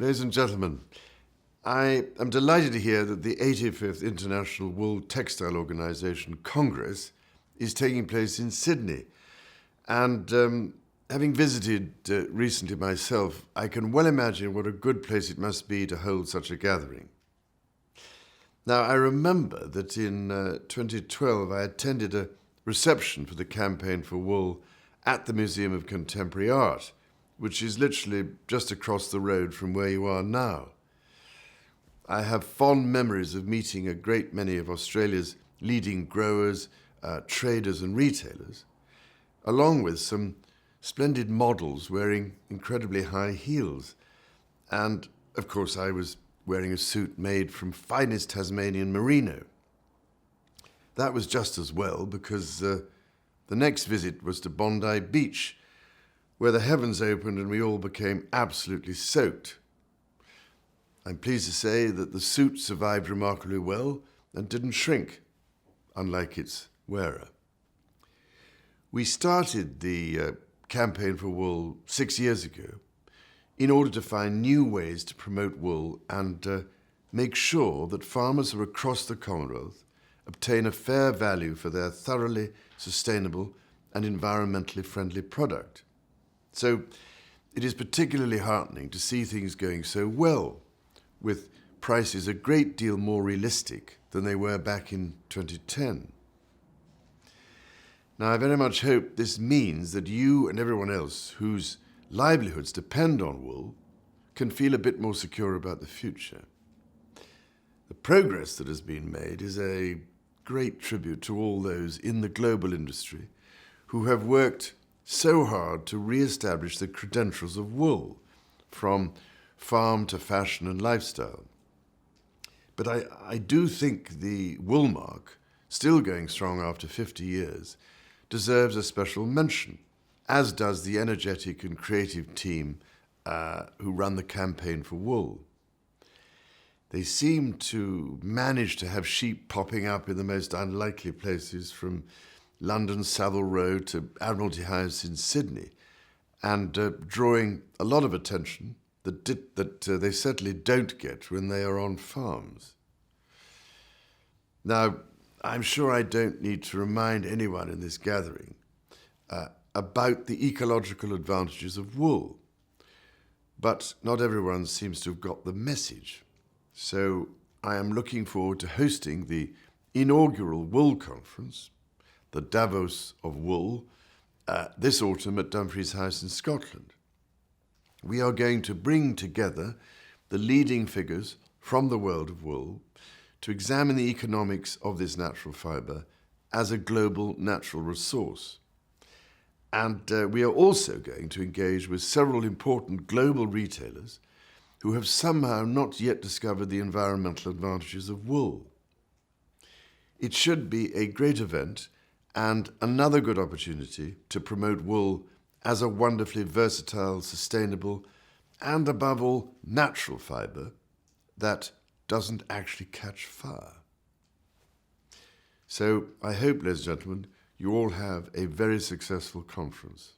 Ladies and gentlemen, I am delighted to hear that the 85th International Wool Textile Organization Congress is taking place in Sydney. And having visited recently myself, I can well imagine what a good place it must be to hold such a gathering. Now, I remember that in 2012 I attended a reception for the Campaign for Wool at the Museum of Contemporary Art, which is literally just across the road from where you are now. I have fond memories of meeting a great many of Australia's leading growers, traders and retailers, along with some splendid models wearing incredibly high heels. And, of course, I was wearing a suit made from finest Tasmanian merino. That was just as well because the next visit was to Bondi Beach, where the heavens opened and we all became absolutely soaked. I'm pleased to say that the suit survived remarkably well and didn't shrink, unlike its wearer. We started the Campaign for Wool 6 years ago in order to find new ways to promote wool and make sure that farmers who are across the Commonwealth obtain a fair value for their thoroughly sustainable and environmentally friendly product. So it is particularly heartening to see things going so well, with prices a great deal more realistic than they were back in 2010. Now, I very much hope this means that you and everyone else whose livelihoods depend on wool can feel a bit more secure about the future. The progress that has been made is a great tribute to all those in the global industry who have worked so hard to re-establish the credentials of wool, from farm to fashion and lifestyle. But I do think the wool mark, still going strong after 50 years, deserves a special mention, as does the energetic and creative team who run the Campaign for Wool. They seem to manage to have sheep popping up in the most unlikely places, from London Savile Row to Admiralty House in Sydney, and drawing a lot of attention that they certainly don't get when they are on farms. Now, I'm sure I don't need to remind anyone in this gathering about the ecological advantages of wool, but not everyone seems to have got the message. So I am looking forward to hosting the inaugural Wool Conference, the Davos of Wool, this autumn at Dumfries House in Scotland. We are going to bring together the leading figures from the world of wool to examine the economics of this natural fibre as a global natural resource. And we are also going to engage with several important global retailers who have somehow not yet discovered the environmental advantages of wool. It should be a great event and another good opportunity to promote wool as a wonderfully versatile, sustainable, and above all, natural fibre that doesn't actually catch fire. So I hope, ladies and gentlemen, you all have a very successful conference.